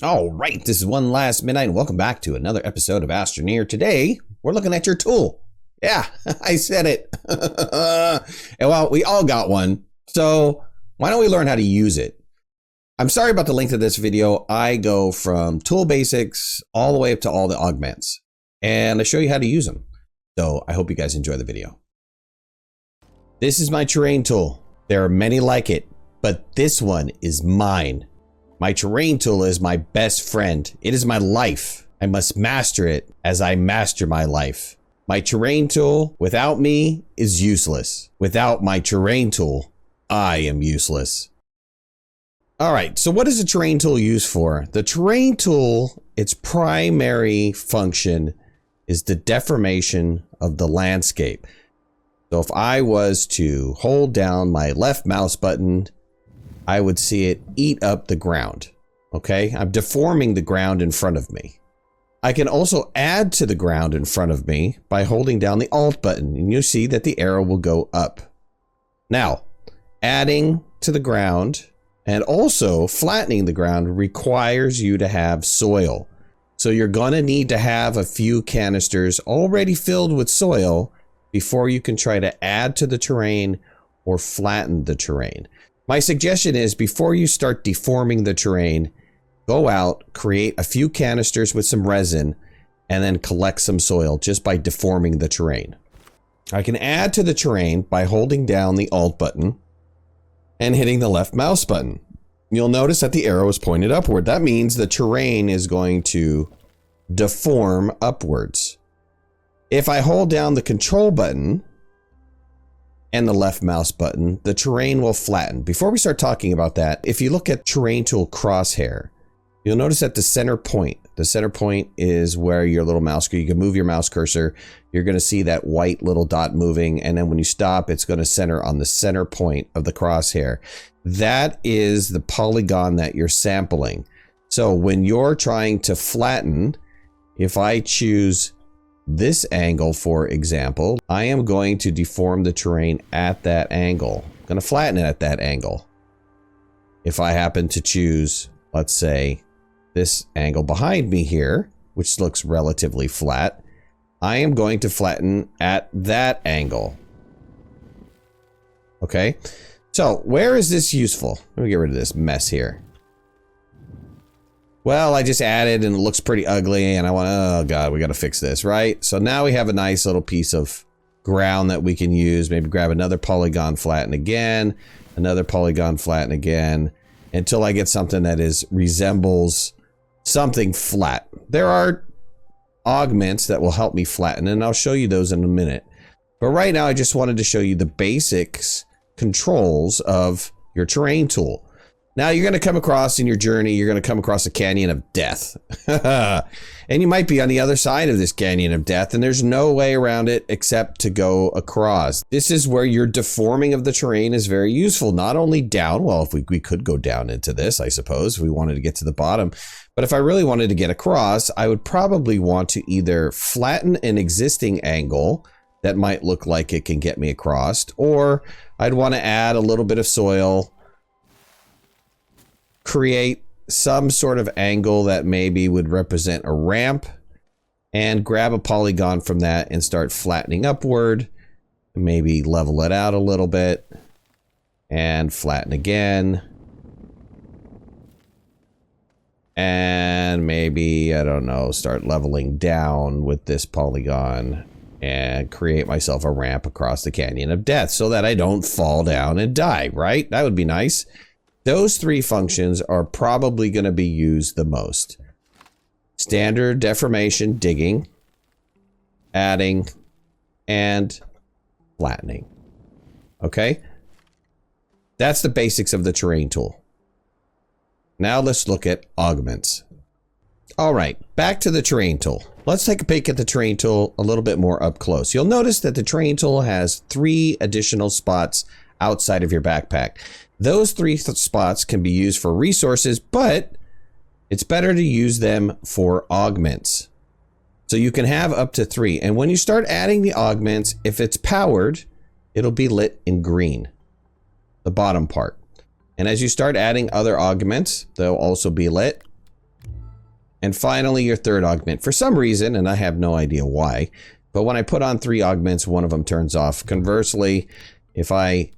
All right, this is One Last Midnight, and welcome back to another episode of Astroneer. Today, we're looking at your tool. Yeah, I said it. And well, we all got one, so why don't we learn how to use it? I'm sorry about the length of this video. I go from tool basics all the way up to all the augments, and I show you how to use them. So I hope you guys enjoy the video. This is my terrain tool. There are many like it, but this one is mine. My terrain tool is my best friend. It is my life. I must master it as I master my life. My terrain tool, without me, is useless. Without my terrain tool, I am useless. All right, so what is a terrain tool used for? The terrain tool, its primary function is the deformation of the landscape. So if I was to hold down my left mouse button, I would see it eat up the ground. Okay, I'm deforming the ground in front of me. I can also add to the ground in front of me by holding down the Alt button, and you'll see that the arrow will go up. Now, adding to the ground and also flattening the ground requires you to have soil. So you're gonna need to have a few canisters already filled with soil before you can try to add to the terrain or flatten the terrain. My suggestion is before you start deforming the terrain, go out, create a few canisters with some resin, and then collect some soil just by deforming the terrain. I can add to the terrain by holding down the Alt button and hitting the left mouse button. You'll notice that the arrow is pointed upward. That means the terrain is going to deform upwards. If I hold down the Control button and the left mouse button, the terrain will flatten. Before we start talking about that, if you look at terrain tool crosshair, you'll notice that the center point is where your little mouse, you can move your mouse cursor. You're going to see that white little dot moving. And then when you stop, it's going to center on the center point of the crosshair. That is the polygon that you're sampling. So when you're trying to flatten, if I choose this angle, for example, I am going to deform the terrain at that angle. I'm going to flatten it at that angle. If I happen to choose, let's say, this angle behind me here, which looks relatively flat, I am going to flatten at that angle. Okay, so where is this useful? Let me get rid of this mess here. Well, I just added and it looks pretty ugly and I want, oh God, we got to fix this, right? So now we have a nice little piece of ground that we can use. Maybe grab another polygon, flatten again, another polygon, flatten again, until I get something that resembles something flat. There are augments that will help me flatten, and I'll show you those in a minute. But right now, I just wanted to show you the basics controls of your terrain tool. Now you're going to come across in your journey, you're going to come across a canyon of death. And you might be on the other side of this canyon of death, and there's no way around it except to go across. This is where your deforming of the terrain is very useful. Not only down, well, if we could go down into this, I suppose, if we wanted to get to the bottom. But if I really wanted to get across, I would probably want to either flatten an existing angle that might look like it can get me across, or I'd want to add a little bit of soil, create some sort of angle that maybe would represent a ramp, and grab a polygon from that and start flattening upward. Maybe level it out a little bit and flatten again. And maybe, I don't know, start leveling down with this polygon and create myself a ramp across the canyon of death so that I don't fall down and die, right? That would be nice. Those three functions are probably going to be used the most. Standard deformation, digging, adding, and flattening. Okay? That's the basics of the terrain tool. Now let's look at augments. All right, back to the terrain tool. Let's take a peek at the terrain tool a little bit more up close. You'll notice that the terrain tool has 3 additional spots outside of your backpack. Those 3 spots can be used for resources, but it's better to use them for augments. So you can have up to 3. And when you start adding the augments, if it's powered, it'll be lit in green, the bottom part. And as you start adding other augments, they'll also be lit And finally, your third augment. For some reason, and I have no idea why, but when I put on 3 augments, one of them turns off. Conversely, if I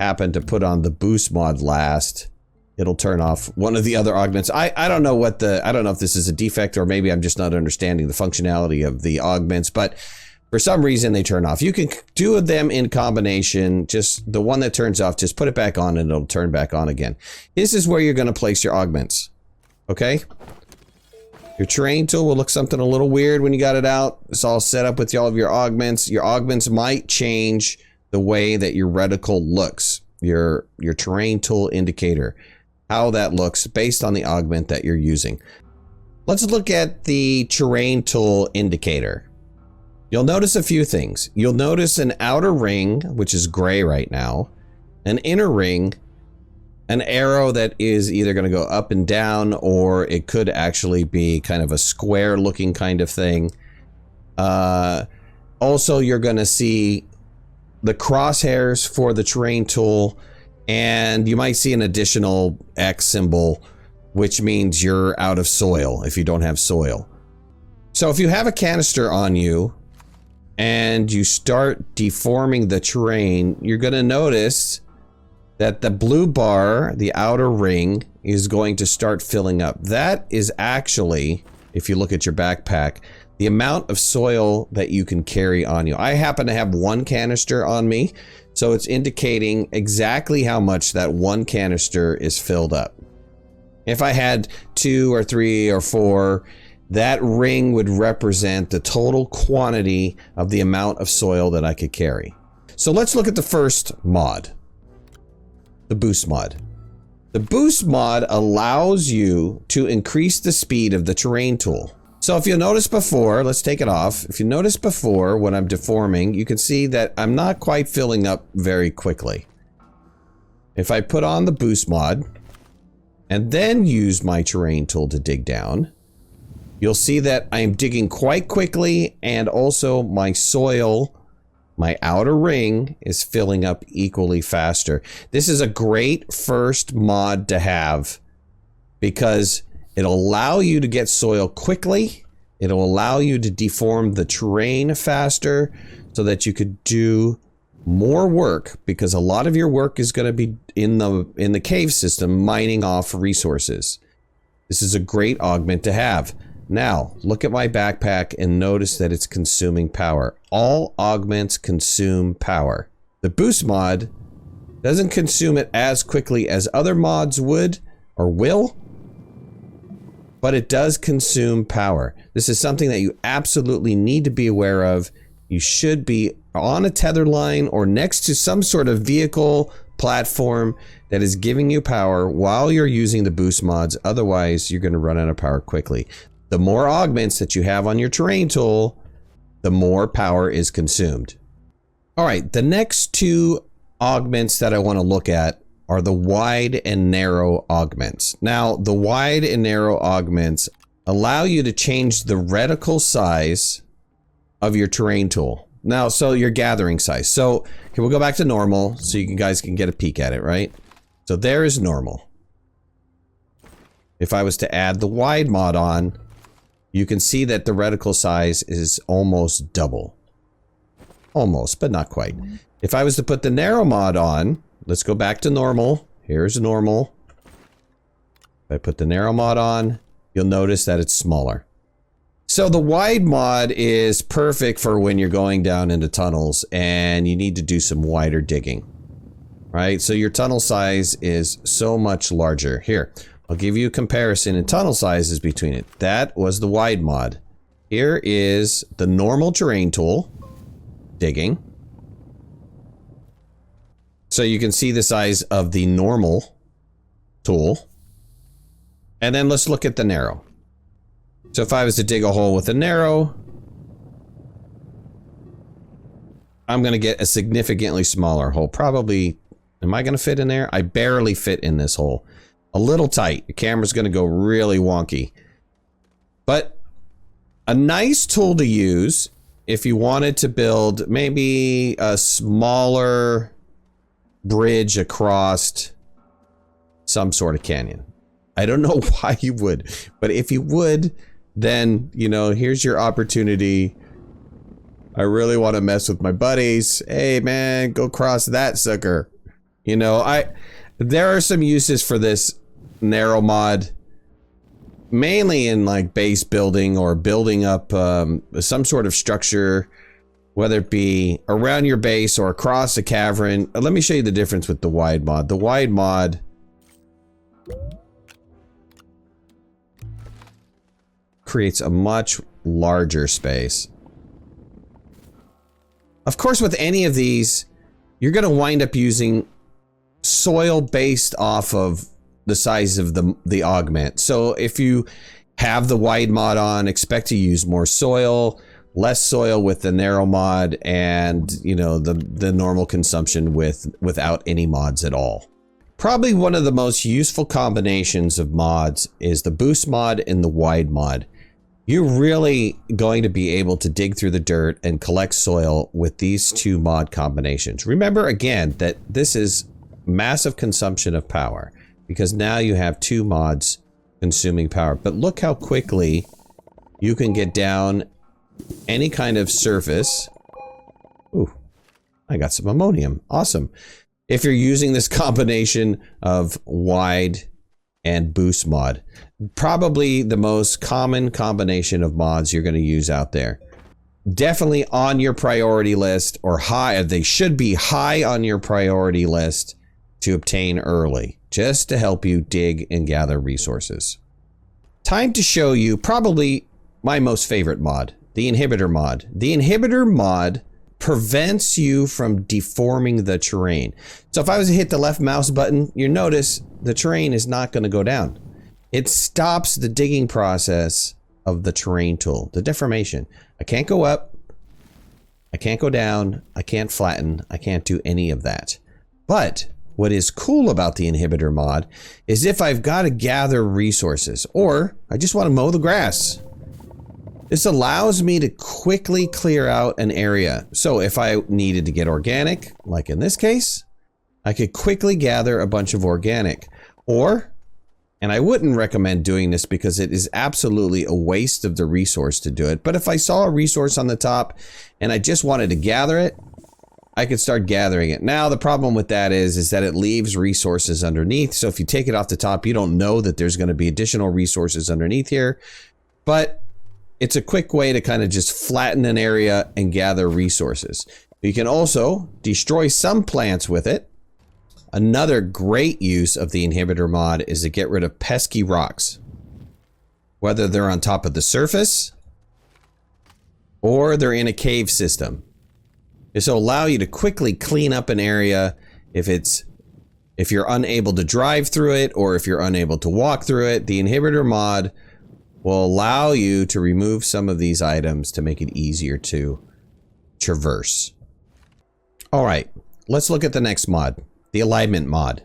happen to put on the boost mod last, it'll turn off one of the other augments. I don't know what I don't know if this is a defect or maybe I'm just not understanding the functionality of the augments, but for some reason they turn off. You can do them in combination. Just the one that turns off, just put it back on and it'll turn back on again. This is where you're going to place your augments. Okay? Your terrain tool will look something a little weird when you got it out. It's all set up with all of your augments. Your augments might change the way that your reticle looks. Your terrain tool indicator, how that looks based on the augment that you're using. Let's look at the terrain tool indicator. You'll notice a few things. You'll notice an outer ring, which is gray right now, an inner ring, an arrow that is either going to go up and down, or it could actually be kind of a square looking kind of thing. Also, you're going to see the crosshairs for the terrain tool, and you might see an additional X symbol, which means you're out of soil if you don't have soil. So if you have a canister on you and you start deforming the terrain, you're going to notice that the blue bar, the outer ring, is going to start filling up. That is actually, if you look at your backpack, the amount of soil that you can carry on you. I happen to have 1 canister on me, so it's indicating exactly how much that 1 canister is filled up. If I had 2 or 3 or 4, that ring would represent the total quantity of the amount of soil that I could carry. So let's look at the first mod, the boost mod. The boost mod allows you to increase the speed of the terrain tool. So if you notice before, let's take it off. If you notice before when I'm deforming, you can see that I'm not quite filling up very quickly. If I put on the boost mod and then use my terrain tool to dig down, you'll see that I'm digging quite quickly, and also my soil, my outer ring, is filling up equally faster. This is a great first mod to have because it'll allow you to get soil quickly. It'll allow you to deform the terrain faster so that you could do more work, because a lot of your work is going to be in the cave system mining off resources. This is a great augment to have. Now, look at my backpack and notice that it's consuming power. All augments consume power. The boost mod doesn't consume it as quickly as other mods would or will, but it does consume power. This is something that you absolutely need to be aware of. You should be on a tether line or next to some sort of vehicle platform that is giving you power while you're using the boost mods. Otherwise, you're going to run out of power quickly. The more augments that you have on your terrain tool, the more power is consumed. All right, the next 2 augments that I want to look at are the wide and narrow augments. Now, the wide and narrow augments allow you to change the reticle size of your terrain tool. Now, so your gathering size. So here, we'll go back to normal so you guys can get a peek at it, right? So there is normal. If I was to add the wide mod on, you can see that the reticle size is almost double. Almost, but not quite. If I was to put the narrow mod on, let's go back to normal. Here's normal. If I put the narrow mod on, you'll notice that it's smaller. So the wide mod is perfect for when you're going down into tunnels and you need to do some wider digging, right? So your tunnel size is so much larger. Here, I'll give you a comparison in tunnel sizes between it. That was the wide mod. Here is the normal terrain tool, digging. So you can see the size of the normal tool. And then let's look at the narrow. So if I was to dig a hole with a narrow, I'm going to get a significantly smaller hole. Probably, am I going to fit in there? I barely fit in this hole. A little tight. Your camera's going to go really wonky. But a nice tool to use if you wanted to build maybe a smaller bridge across some sort of canyon. I don't know why you would, but if you would, then, you know, here's your opportunity. I really want to mess with my buddies. Hey man, go cross that sucker. You know, there are some uses for this narrow mod, mainly in like base building or building up some sort of structure, whether it be around your base or across a cavern. Let me show you the difference with the wide mod. The wide mod creates a much larger space. Of course, with any of these, you're going to wind up using soil based off of the size of the augment. So if you have the wide mod on, expect to use more soil, less soil with the narrow mod, and you know, the normal consumption without any mods at all. Probably one of the most useful combinations of mods is the boost mod and the wide mod. You're really going to be able to dig through the dirt and collect soil with these two mod combinations. Remember again that this is massive consumption of power, because now you have two mods consuming power. But look how quickly you can get down any kind of surface. Ooh, I got some ammonium. Awesome. If you're using this combination of wide and boost mod, probably the most common combination of mods you're going to use out there. Definitely on your priority list, or high. They should be high on your priority list to obtain early, just to help you dig and gather resources. Time to show you probably my most favorite mod, the inhibitor mod. The inhibitor mod prevents you from deforming the terrain. So if I was to hit the left mouse button, you notice the terrain is not going to go down. It stops the digging process of the terrain tool, the deformation. I can't go up, I can't go down, I can't flatten, I can't do any of that. But what is cool about the inhibitor mod is if I've got to gather resources, or I just want to mow the grass, this allows me to quickly clear out an area. So if I needed to get organic, like in this case, I could quickly gather a bunch of organic. Or, and I wouldn't recommend doing this because it is absolutely a waste of the resource to do it, but if I saw a resource on the top and I just wanted to gather it, I could start gathering it. Now the problem with that is that it leaves resources underneath. So if you take it off the top, you don't know that there's going to be additional resources underneath here. But it's a quick way to kind of just flatten an area and gather resources. You can also destroy some plants with it. Another great use of the inhibitor mod is to get rid of pesky rocks, whether they're on top of the surface or they're in a cave system. This will allow you to quickly clean up an area if you're unable to drive through it, or if you're unable to walk through it. The inhibitor mod will allow you to remove some of these items to make it easier to traverse. All right, let's look at the next mod, the alignment mod.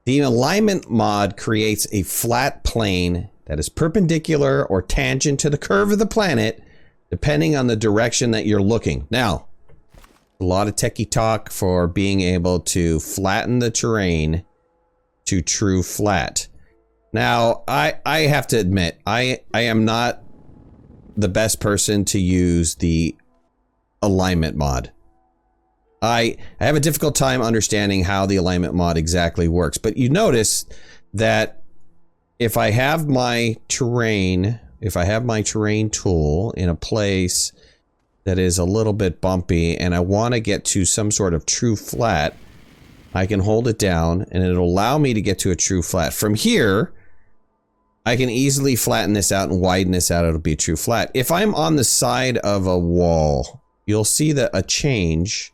The alignment mod creates a flat plane that is perpendicular or tangent to the curve of the planet, depending on the direction that you're looking. Now, a lot of techie talk for being able to flatten the terrain to true flat. Now, I have to admit, I am not the best person to use the alignment mod. I have a difficult time understanding how the alignment mod exactly works, but you notice that if I have my terrain tool in a place that is a little bit bumpy and I want to get to some sort of true flat, I can hold it down and it'll allow me to get to a true flat. From here, I can easily flatten this out and widen this out. It'll be a true flat. If I'm on the side of a wall, you'll see that a change.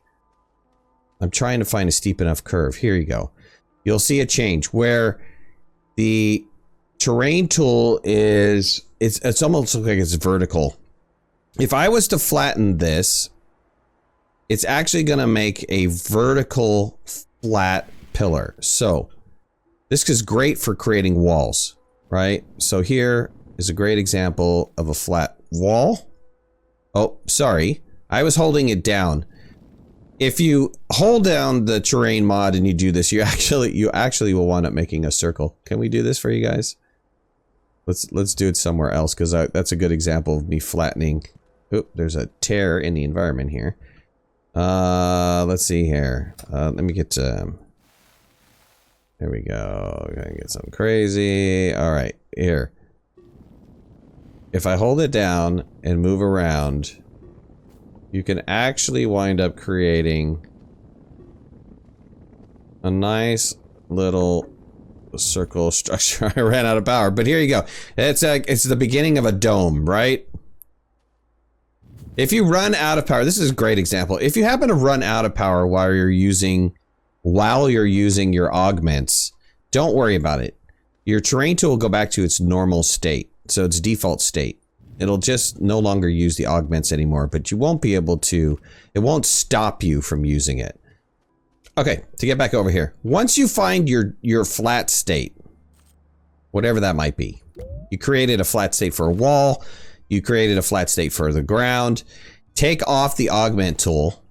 I'm trying to find a steep enough curve. Here you go. You'll see a change where the terrain tool is, it's almost like it's vertical. If I was to flatten this, it's actually going to make a vertical flat pillar. So this is great for creating walls, right? So here is a great example of a flat wall. Oh, sorry. I was holding it down. If you hold down the terrain mod and you do this, you actually will wind up making a circle. Can we do this for you guys? Let's do it somewhere else, because that's a good example of me flattening. Oop, there's a tear in the environment here. Let's see here. Let me get to... There we go. Gonna get something crazy. All right, here. If I hold it down and move around, you can actually wind up creating a nice little circle structure. I ran out of power, but here you go. It's the beginning of a dome, right? If you run out of power, this is a great example. If you happen to run out of power while you're using your augments, don't worry about it. Your terrain tool will go back to its normal state, so its default state. It'll just no longer use the augments anymore, but you won't be able to, it won't stop you from using it. Okay, to get back over here. Once you find your flat state, whatever that might be, you created a flat state for a wall, you created a flat state for the ground, take off the augment tool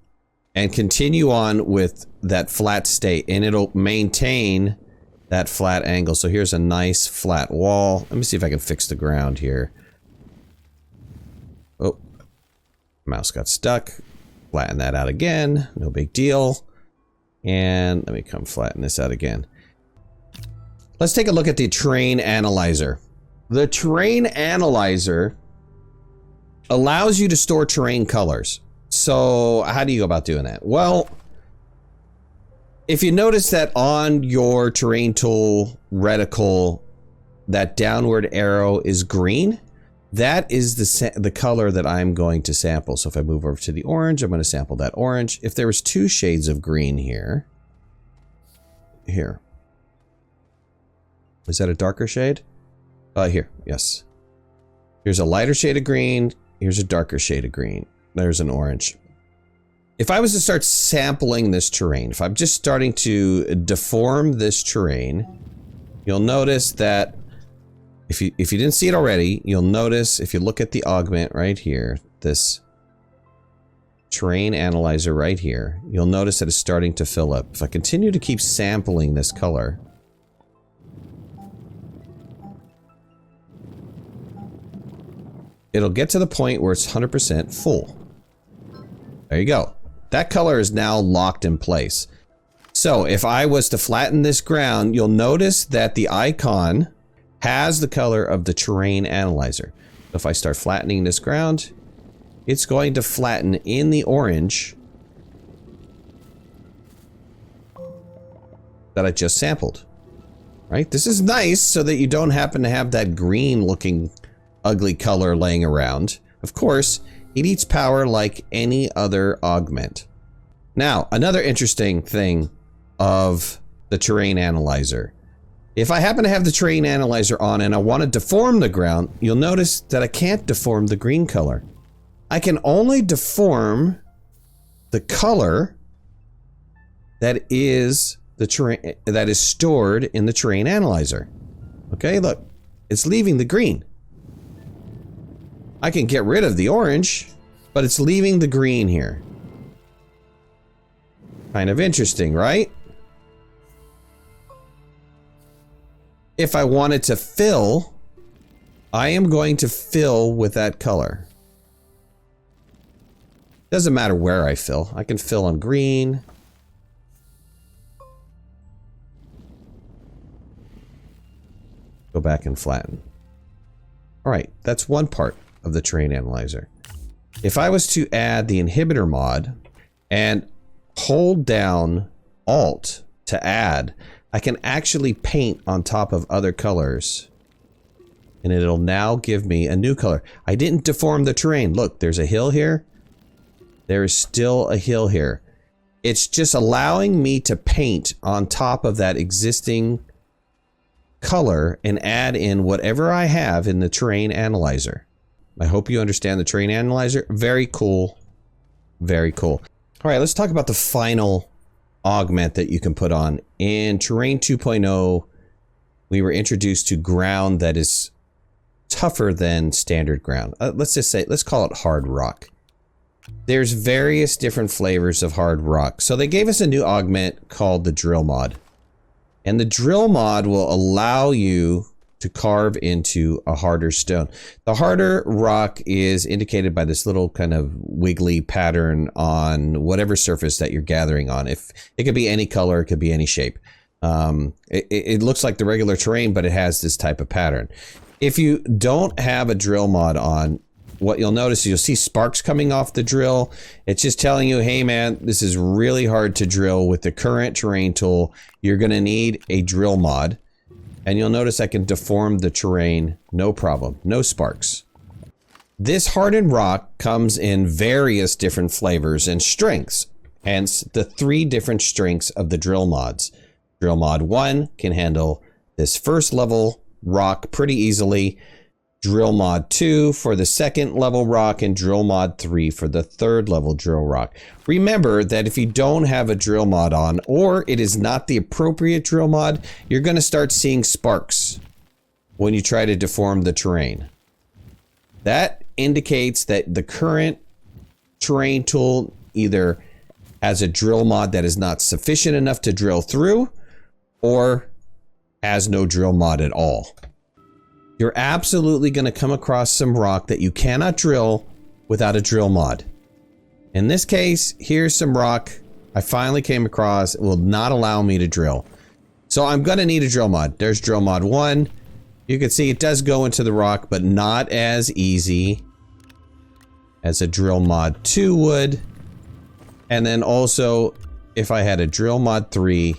and continue on with that flat state, and it'll maintain that flat angle. So here's a nice flat wall. Let me see if I can fix the ground here. Oh, mouse got stuck. Flatten that out again. No big deal. And let me come flatten this out again. Let's take a look at the terrain analyzer. The terrain analyzer allows you to store terrain colors. So how do you go about doing that? Well, if you notice that on your terrain tool reticle, that downward arrow is green, that is the color that I'm going to sample. So if I move over to the orange, I'm going to sample that orange. If there was 2 shades of green here. Is that a darker shade? Here, yes. Here's a lighter shade of green. Here's a darker shade of green. There's an orange. If I was to start sampling this terrain, if I'm just starting to deform this terrain, you'll notice that if you didn't see it already, you'll notice if you look at the augment right here, this terrain analyzer right here, you'll notice that it's starting to fill up. If I continue to keep sampling this color, it'll get to the point where it's 100% full. There you go. That color is now locked in place. So if I was to flatten this ground, you'll notice that the icon has the color of the terrain analyzer. If I start flattening this ground, it's going to flatten in the orange that I just sampled. Right? This is nice so that you don't happen to have that green looking ugly color laying around. Of course, it eats power like any other augment. Now, another interesting thing of the terrain analyzer. If I happen to have the terrain analyzer on and I want to deform the ground, you'll notice that I can't deform the green color. I can only deform the color that is the terrain that is stored in the terrain analyzer. Okay, look, it's leaving the green. I can get rid of the orange, but it's leaving the green here. Kind of interesting, right? If I wanted to fill, I am going to fill with that color. Doesn't matter where I fill. I can fill on green. Go back and flatten. All right, that's one part of the terrain analyzer. If I was to add the inhibitor mod and hold down Alt to add, I can actually paint on top of other colors and it'll now give me a new color. I didn't deform the terrain. Look, there's a hill here. There is still a hill here. It's just allowing me to paint on top of that existing color and add in whatever I have in the terrain analyzer. I hope you understand the terrain analyzer. Very cool. Very cool. All right, let's talk about the final augment that you can put on. In Terrain 2.0, we were introduced to ground that is tougher than standard ground. Let's just say, let's call it hard rock. there's various different flavors of hard rock. So they gave us a new augment called the drill mod. And the drill mod will allow you to carve into a harder stone. The harder rock is indicated by this little kind of wiggly pattern on whatever surface that you're gathering on. If it could be any color, it could be any shape. It looks like the regular terrain, but it has this type of pattern. If you don't have a drill mod on, what you'll notice is you'll see sparks coming off the drill. It's just telling you, hey man, this is really hard to drill with the current terrain tool. You're gonna need a drill mod. And you'll notice I can deform the terrain, no problem, no sparks. This hardened rock comes in various different flavors and strengths, hence the 3 different strengths of the drill mods. Drill mod 1 can handle this first level rock pretty easily. Drill mod 2 for the second level rock, and drill mod 3 for the third level drill rock. Remember that if you don't have a drill mod on, or it is not the appropriate drill mod, you're going to start seeing sparks when you try to deform the terrain. That indicates that the current terrain tool either has a drill mod that is not sufficient enough to drill through, or has no drill mod at all. You're absolutely going to come across some rock that you cannot drill without a drill mod. In this case, here's some rock I finally came across. It will not allow me to drill. So I'm going to need a drill mod. There's drill mod 1. You can see it does go into the rock, but not as easy as a drill mod 2 would. And then also, if I had a drill mod 3,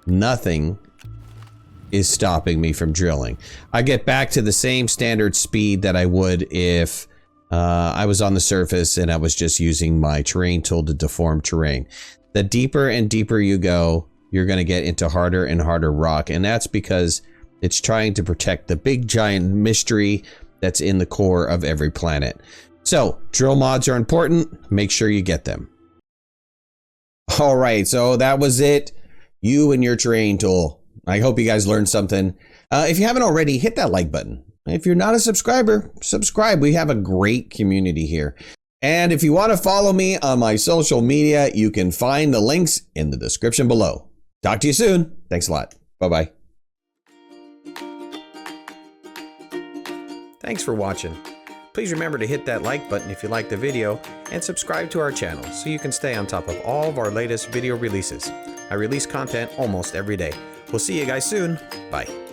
nothing is stopping me from drilling. I get back to the same standard speed that I would if I was on the surface and I was just using my terrain tool to deform terrain. The deeper and deeper you go, you're going to get into harder and harder rock, and that's because it's trying to protect the big giant mystery that's in the core of every planet. So drill mods are important. Make sure you get them. All right, so that was it. You and your terrain tool. I hope you guys learned something. If you haven't already, hit that like button. If you're not a subscriber, subscribe. We have a great community here. And if you want to follow me on my social media, you can find the links in the description below. Talk to you soon. Thanks a lot. Bye-bye. Thanks for watching. Please remember to hit that like button if you liked the video, and subscribe to our channel so you can stay on top of all of our latest video releases. I release content almost every day. We'll see you guys soon. Bye.